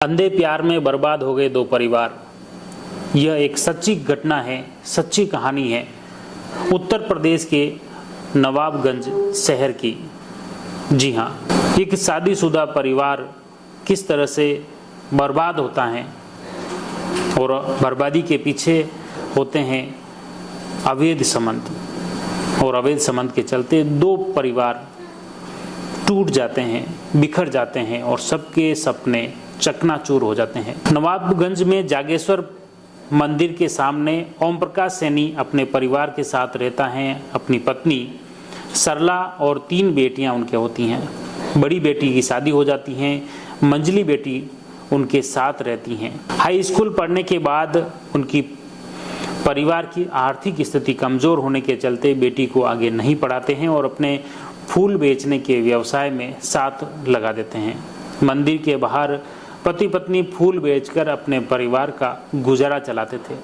अंधे प्यार में बर्बाद हो गए दो परिवार। यह एक सच्ची घटना है, सच्ची कहानी है उत्तर प्रदेश के नवाबगंज शहर की। जी हाँ, एक शादीशुदा परिवार किस तरह से बर्बाद होता है और बर्बादी के पीछे होते हैं अवैध संबंध, और अवैध संबंध के चलते दो परिवार टूट जाते हैं, बिखर जाते हैं और सबके सपने चकनाचूर हो जाते हैं। नवाबगंज में जागेश्वर मंदिर के सामने ओम प्रकाश सैनी अपने परिवार के साथ रहता है। अपनी पत्नी सरला और 3 बेटियां उनके होती हैं। बड़ी बेटी की शादी हो जाती है, मंझली बेटी उनके साथ रहती हैं। हाई स्कूल पढ़ने के बाद उनकी परिवार की आर्थिक स्थिति कमज़ोर होने के चलते बेटी को आगे नहीं पढ़ाते हैं और अपने फूल बेचने के व्यवसाय में साथ लगा देते हैं। मंदिर के बाहर पति पत्नी फूल बेचकर अपने परिवार का गुजारा चलाते थे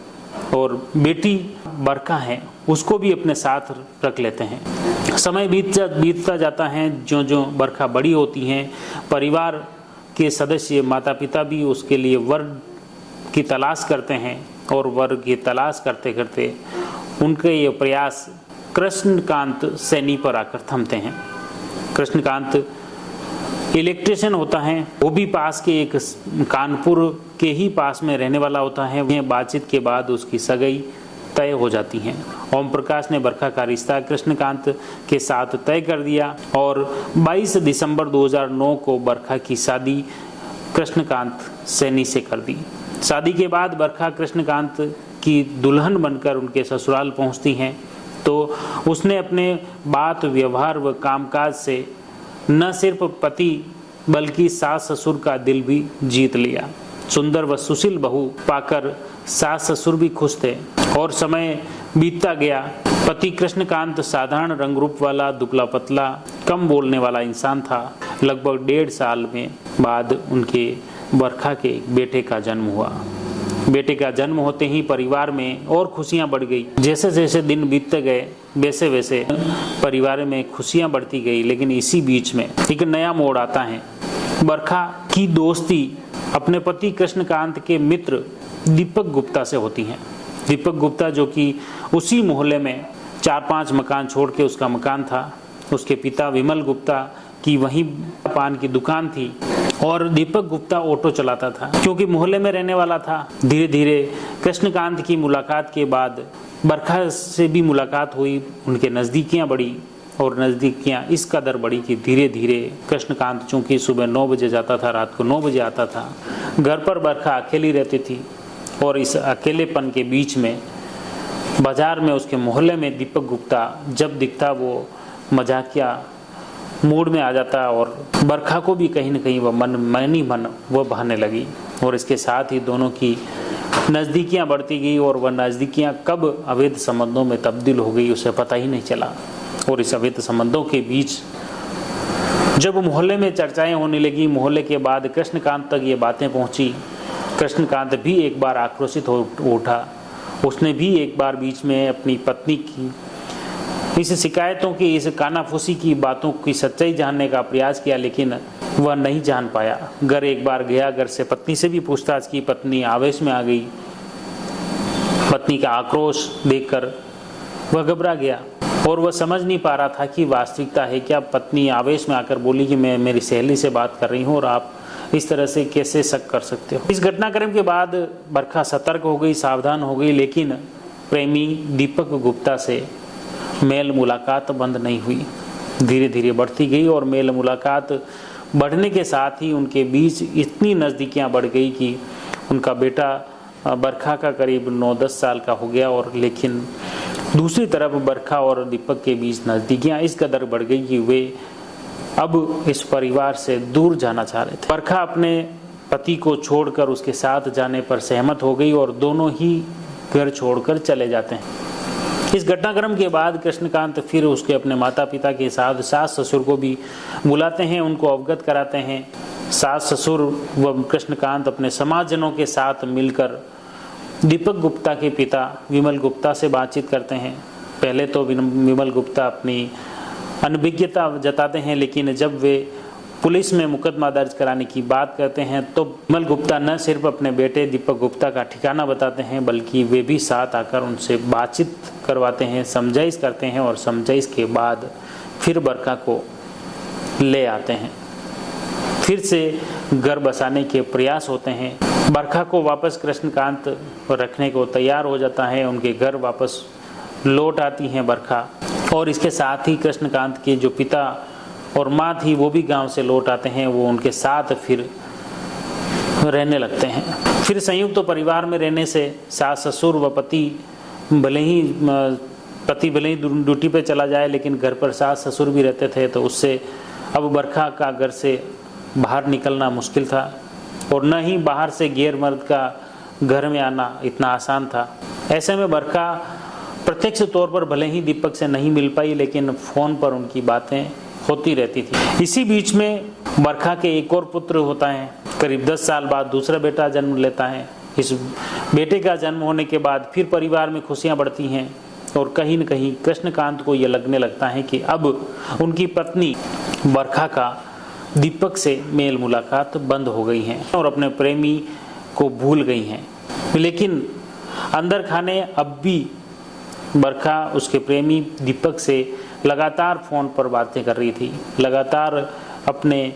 और बेटी बरखा है उसको भी अपने साथ रख लेते हैं। समय बीतता जाता है। ज्यों ज्यों बरखा बड़ी होती हैं, परिवार के सदस्य माता पिता भी उसके लिए वर की तलाश करते हैं और वर की तलाश करते करते उनके ये प्रयास कृष्णकांत सैनी पर आकर थमते हैं। कृष्णकांत इलेक्ट्रिशियन होता है, वो भी पास के एक कानपुर के ही पास में रहने वाला होता है। वह बातचीत के बाद उसकी सगाई तय हो जाती है। ओम प्रकाश ने बरखा का रिश्ता कृष्णकांत के साथ तय कर दिया और 22 दिसंबर 2009 को बरखा की शादी कृष्णकांत सैनी से कर दी। शादी के बाद बरखा कृष्णकांत की दुल्हन बनकर उनके ससुराल पहुंचती हैं तो उसने अपने बात व्यवहार व कामकाज से न सिर्फ पति बल्कि सास ससुर का दिल भी जीत लिया। सुंदर व सुशील बहू पाकर सास ससुर भी खुश थे और समय बीतता गया। पति कृष्णकांत साधारण रंग रूप वाला, दुबला पतला, कम बोलने वाला इंसान था। लगभग 1.5 साल में बाद उनके बरखा के एक बेटे का जन्म हुआ। बेटे का जन्म होते ही परिवार में और खुशियां बढ़ गई। जैसे जैसे दिन बीतते गए वैसे वैसे परिवार में खुशियां बढ़ती गई। लेकिन इसी बीच में एक नया मोड़ आता है। बरखा की दोस्ती अपने पति कृष्णकांत के मित्र दीपक गुप्ता से होती है। दीपक गुप्ता जो कि उसी मोहल्ले में 4-5 मकान छोड़ के उसका मकान था। उसके पिता विमल गुप्ता की वहीं पान की दुकान थी और दीपक गुप्ता ऑटो चलाता था। क्योंकि मोहल्ले में रहने वाला था, धीरे धीरे कृष्णकांत की मुलाकात के बाद बरखा से भी मुलाकात हुई। उनके नज़दीकियां बढ़ी और नज़दीकियां इस कदर बढ़ी कि धीरे धीरे कृष्णकांत चूँकि सुबह 9 बजे जाता था, रात को 9 बजे आता था, घर पर बरखा अकेली रहती थी और इस अकेलेपन के बीच में बाजार में उसके मोहल्ले में दीपक गुप्ता जब दिखता वो मजाकिया मूड में आ जाता और बरखा को भी कहीं न कहीं वह मन वह बहाने लगी और इसके साथ ही दोनों की नज़दीकियां बढ़ती गई और वह नज़दीकियां कब अवैध संबंधों में तब्दील हो गई उसे पता ही नहीं चला। और इस अवैध संबंधों के बीच जब मोहल्ले में चर्चाएं होने लगी, मोहल्ले के बाद कृष्णकांत तक ये बातें पहुंची। कृष्णकांत भी एक बार आक्रोशित हो उठा। उसने भी एक बार बीच में अपनी पत्नी की इस शिकायतों की, इस कानाफूसी की बातों की सच्चाई जानने का प्रयास किया, लेकिन वह नहीं जान पाया। घर एक बार गया, घर से पत्नी से भी पूछताछ की। पत्नी आवेश में आ गई। पत्नी का आक्रोश देखकर वह घबरा गया और वह समझ नहीं पा रहा था कि वास्तविकता है क्या। पत्नी आवेश में आकर बोली कि मैं मेरी सहेली से बात कर रही हूँ और आप इस तरह से कैसे शक कर सकते हो। इस घटनाक्रम के बाद बरखा सतर्क हो गई, सावधान हो गई, लेकिन प्रेमी दीपक गुप्ता से मेल मुलाकात बंद नहीं हुई। धीरे धीरे बढ़ती गई और मेल मुलाकात बढ़ने के साथ ही उनके बीच इतनी नज़दीकियां बढ़ गई कि उनका बेटा बरखा का करीब 9-10 साल का हो गया। और लेकिन दूसरी तरफ बरखा और दीपक के बीच नज़दीकियां इस कदर बढ़ गई कि वे अब इस परिवार से दूर जाना चाह रहे थे। बरखा अपने पति को छोड़कर उसके साथ जाने पर सहमत हो गई और दोनों ही घर छोड़कर चले जाते हैं। इस घटनाक्रम के बाद कृष्णकांत फिर उसके अपने माता पिता के साथ सास ससुर को भी बुलाते हैं, उनको अवगत कराते हैं। सास ससुर व कृष्णकांत अपने समाजजनों के साथ मिलकर दीपक गुप्ता के पिता विमल गुप्ता से बातचीत करते हैं। पहले तो विमल गुप्ता अपनी अनभिज्ञता जताते हैं, लेकिन जब वे पुलिस में मुकदमा दर्ज कराने की बात करते हैं तो विमल गुप्ता न सिर्फ अपने बेटे दीपक गुप्ता का ठिकाना बताते हैं बल्कि वे भी साथ आकर उनसे बातचीत करवाते हैं, समझाइश करते हैं और समझाइश के बाद फिर बरखा को ले आते हैं। फिर से घर बसाने के प्रयास होते हैं। बरखा को वापस कृष्णकांत रखने को तैयार हो जाता है। उनके घर वापस लौट आती हैं बरखा और इसके साथ ही कृष्णकांत के जो पिता और माँ थी वो भी गांव से लौट आते हैं। वो उनके साथ फिर रहने लगते हैं। फिर संयुक्त परिवार में रहने से सास ससुर व पति भले ही ड्यूटी पे चला जाए लेकिन घर पर सास ससुर भी रहते थे, तो उससे अब बरखा का घर से बाहर निकलना मुश्किल था और न ही बाहर से गैर मर्द का घर में आना इतना आसान था। ऐसे में बरखा प्रत्यक्ष तौर पर भले ही दीपक से नहीं मिल पाई लेकिन फ़ोन पर उनकी बातें होती रहती थी। इसी बीच में बरखा के एक और पुत्र होता है। करीब 10 साल बाद दूसरा बेटा जन्म लेता है। इस बेटे का जन्म होने के बाद फिर परिवार में खुशियां बढ़ती हैं और कहीं न कहीं कृष्णकांत को यह लगने लगता है कि अब उनकी पत्नी बरखा का दीपक से मेल मुलाकात बंद हो गई है और अपने प्रेमी को भूल गई हैं। लेकिन अंदर खाने अब भी बरखा उसके प्रेमी दीपक से लगातार फ़ोन पर बातें कर रही थी, लगातार अपने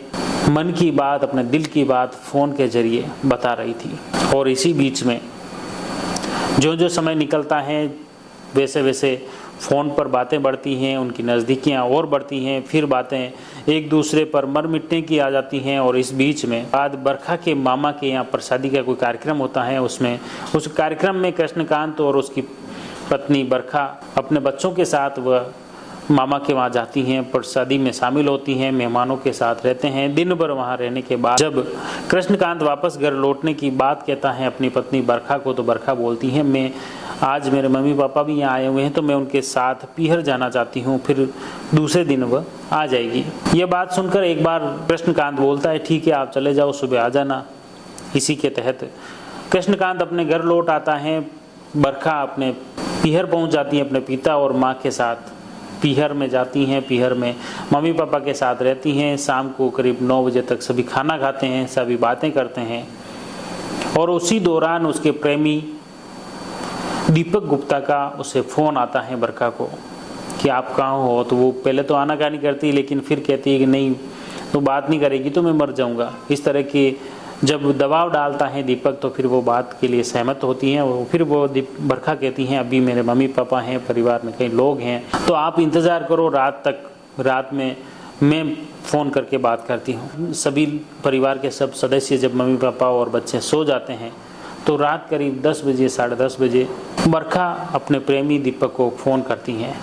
मन की बात, अपने दिल की बात फ़ोन के जरिए बता रही थी। और इसी बीच में जो जो समय निकलता है वैसे वैसे फ़ोन पर बातें बढ़ती हैं, उनकी नज़दीकियाँ और बढ़ती हैं, फिर बातें एक दूसरे पर मर मिटने की आ जाती हैं। और इस बीच में बाद बरखा के मामा के यहाँ प्रसादी का कोई कार्यक्रम होता है। उस कार्यक्रम में कृष्णकांत और उसकी पत्नी बरखा अपने बच्चों के साथ वह मामा के वहाँ जाती हैं, प्रसादी में शामिल होती हैं, मेहमानों के साथ रहते हैं। दिन भर वहाँ रहने के बाद जब कृष्णकांत वापस घर लौटने की बात कहता है अपनी पत्नी बरखा को, तो बरखा बोलती है मैं आज मेरे मम्मी पापा भी यहाँ आए हुए हैं तो मैं उनके साथ पीहर जाना चाहती हूँ, फिर दूसरे दिन वह आ जाएगी। ये बात सुनकर एक बार कृष्णकांत बोलता है ठीक है आप चले जाओ, सुबह आ जाना। इसी के तहत कृष्णकांत अपने घर लौट आता है। बरखा अपने पीहर पहुँच जाती है अपने पिता और माँ के साथ। पीहर में जाती हैं, पीहर में मम्मी पापा के साथ रहती हैं। शाम को करीब 9 बजे तक सभी खाना खाते हैं, सभी बातें करते हैं। और उसी दौरान उसके प्रेमी दीपक गुप्ता का उसे फ़ोन आता है बरखा को कि आप कहाँ हो। तो वो पहले तो आनाकानी करती है लेकिन फिर कहती है कि नहीं तो बात नहीं करेगी तो मैं मर जाऊँगा। इस तरह के जब दबाव डालता है दीपक तो फिर वो बात के लिए सहमत होती हैं। वो फिर वो बरखा कहती हैं अभी मेरे मम्मी पापा हैं, परिवार में कई लोग हैं, तो आप इंतज़ार करो रात तक, रात में मैं फ़ोन करके बात करती हूँ। सभी परिवार के सब सदस्य जब मम्मी पापा और बच्चे सो जाते हैं तो रात करीब 10 बजे 10:30 बजे बरखा अपने प्रेमी दीपक को फ़ोन करती हैं।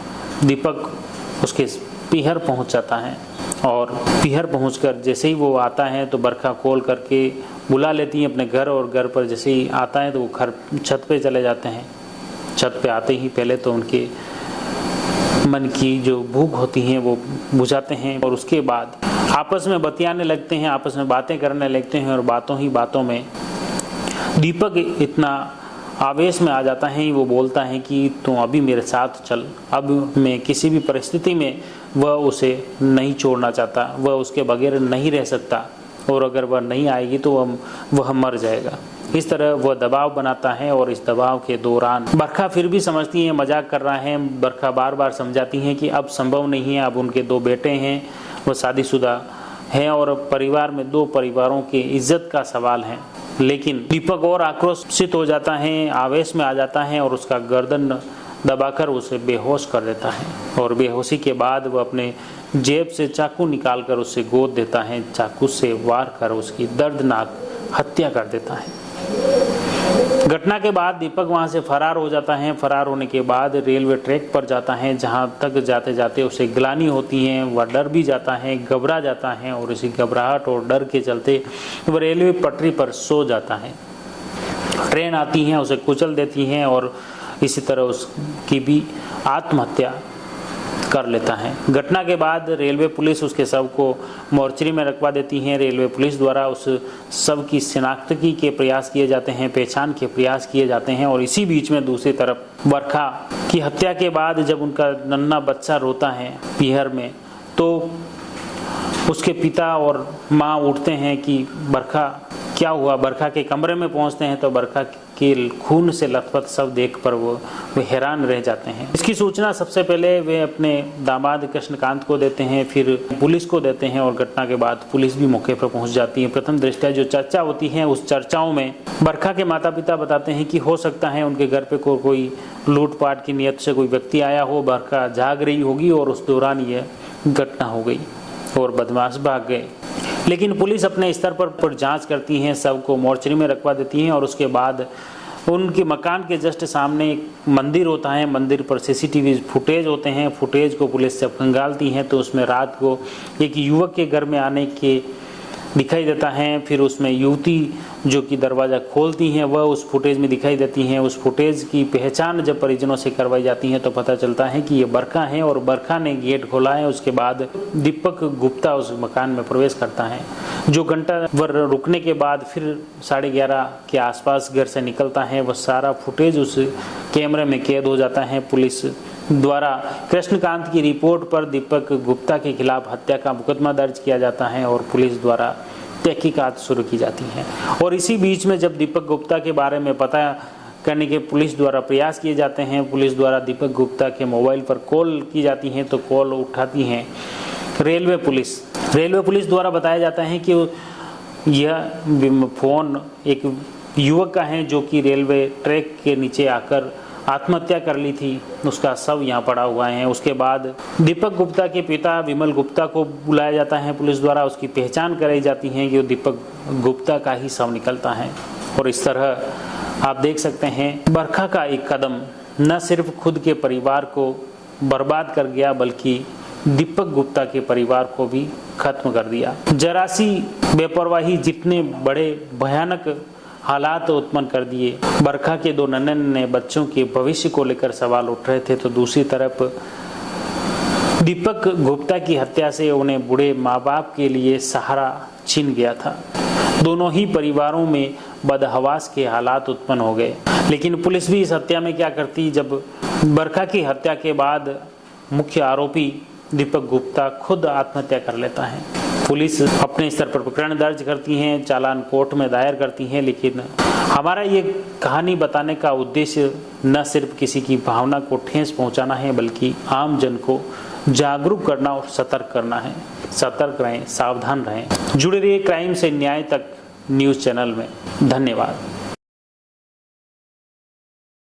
दीपक उसके पीहर पहुँच जाता है और पीहर पहुंचकर जैसे ही वो आता है तो बरखा कॉल करके बुला लेती हैं अपने घर। और घर पर जैसे ही आता है तो वो घर छत पे चले जाते हैं। छत पे आते ही पहले तो उनके मन की जो भूख होती है वो बुझाते हैं और उसके बाद आपस में बतियाने लगते हैं, आपस में बातें करने लगते हैं। और बातों ही बातों में दीपक इतना आवेश में आ जाता है, वो बोलता है कि तू अभी मेरे साथ चल, अब मैं किसी भी परिस्थिति में वह उसे नहीं छोड़ना चाहता, वह उसके बगैर नहीं रह सकता और अगर वह नहीं आएगी तो वह मर जाएगा। इस तरह वह दबाव बनाता है और इस दबाव के दौरान बरखा फिर भी समझती है मजाक कर रहा है। बरखा बार बार समझाती है कि अब संभव नहीं है, अब उनके 2 बेटे हैं, वह शादीशुदा हैं और परिवार में 2 परिवारों की इज्जत का सवाल है। लेकिन दीपक और आक्रोशित हो जाता है, आवेश में आ जाता है और उसका गर्दन दबाकर उसे बेहोश कर देता है। और बेहोशी के बाद वह अपने जेब से चाकू निकालकर उसे गोद देता है, चाकू से वार कर उसकी दर्दनाक हत्या कर देता है। घटना के बाद दीपक वहां से फरार हो जाता है। फरार होने के बाद रेलवे ट्रैक पर जाता है, जहां तक जाते जाते उसे ग्लानि होती है, वह डर भी जाता है, घबरा जाता है और इसी घबराहट और डर के चलते वह रेलवे पटरी पर सो जाता है। ट्रेन आती है, उसे कुचल देती हैं और इसी तरह उसकी भी आत्महत्या कर लेता है। घटना के बाद रेलवे पुलिस उसके शव को मोर्चरी में रखवा देती है। रेलवे पुलिस द्वारा उस शव की शिनाख्तगी के प्रयास किए जाते हैं, पहचान के प्रयास किए जाते हैं। और इसी बीच में दूसरी तरफ बरखा की हत्या के बाद जब उनका नन्हा बच्चा रोता है पीहर में, तो उसके पिता और माँ उठते हैं कि बरखा क्या हुआ। बरखा के कमरे में पहुंचते हैं तो बरखा के खून से लथपथ शव देख पर वो हैरान रह जाते हैं। इसकी सूचना सबसे पहले वे अपने दामाद कृष्णकांत को देते हैं, फिर पुलिस को देते हैं और घटना के बाद पुलिस भी मौके पर पहुंच जाती है। प्रथम दृष्टया जो चर्चा होती है, उस चर्चाओं में बरखा के माता पिता बताते हैं कि हो सकता है उनके घर पे कोई लूटपाट की नीयत से कोई व्यक्ति आया हो, बरखा जाग रही होगी और उस दौरान यह घटना हो गई और बदमाश भाग गए। लेकिन पुलिस अपने स्तर पर जांच करती है, शव को मोर्चरी में रखवा देती है और उसके बाद उनके मकान के जस्ट सामने एक मंदिर होता है, मंदिर पर सीसीटीवी फुटेज होते हैं। फुटेज को पुलिस जब खंगालती है तो उसमें रात को एक युवक के घर में आने के दिखाई देता है। फिर उसमें युवती जो कि दरवाज़ा खोलती हैं वह उस फुटेज में दिखाई देती हैं। उस फुटेज की पहचान जब परिजनों से करवाई जाती है तो पता चलता है कि ये बरखा है और बरखा ने गेट खोला है। उसके बाद दीपक गुप्ता उस मकान में प्रवेश करता है, जो घंटा भर रुकने के बाद फिर 11:30 के आसपास घर से निकलता है। वह सारा फुटेज उस कैमरे में कैद हो जाता है। पुलिस द्वारा कृष्णकांत की रिपोर्ट पर दीपक गुप्ता के खिलाफ हत्या का मुकदमा दर्ज किया जाता है और पुलिस द्वारा तहकीकात शुरू की जाती है। और इसी बीच में जब दीपक गुप्ता के बारे में पता करने के पुलिस द्वारा प्रयास किए जाते हैं, पुलिस द्वारा दीपक गुप्ता के मोबाइल पर कॉल की जाती है तो कॉल उठाती हैं रेलवे पुलिस। रेलवे पुलिस द्वारा बताया जाता है कि यह फोन एक युवक का है जो कि रेलवे ट्रैक के नीचे आकर आत्महत्या कर ली थी, उसका शव यहाँ पड़ा हुआ है। उसके बाद दीपक गुप्ता के पिता विमल गुप्ता को बुलाया जाता है पुलिस द्वारा, उसकी पहचान कराई जाती है कि वो दीपक गुप्ता का ही शव निकलता है। और इस तरह आप देख सकते हैं बरखा का एक कदम न सिर्फ खुद के परिवार को बर्बाद कर गया बल्कि दीपक गुप्ता के परिवार को भी खत्म कर दिया। जरा सी बेपरवाही जितने बड़े भयानक हालात उत्पन्न कर दिए। बरखा के 2 नन्हे बच्चों के भविष्य को लेकर सवाल उठ रहे थे तो दूसरी तरफ दीपक गुप्ता की हत्या से उन्हें बूढ़े माँ बाप के लिए सहारा छीन गया था। दोनों ही परिवारों में बदहवास के हालात उत्पन्न हो गए। लेकिन पुलिस भी इस हत्या में क्या करती, जब बरखा की हत्या के बाद मुख्य आरोपी दीपक गुप्ता खुद आत्महत्या कर लेता है। पुलिस अपने स्तर पर प्रकरण दर्ज करती हैं, चालान कोर्ट में दायर करती हैं। लेकिन हमारा ये कहानी बताने का उद्देश्य न सिर्फ किसी की भावना को ठेस पहुंचाना है बल्कि आम जन को जागरूक करना और सतर्क करना है। सतर्क रहें, सावधान रहें। जुड़े रहिए क्राइम से न्याय तक न्यूज़ चैनल में। धन्यवाद।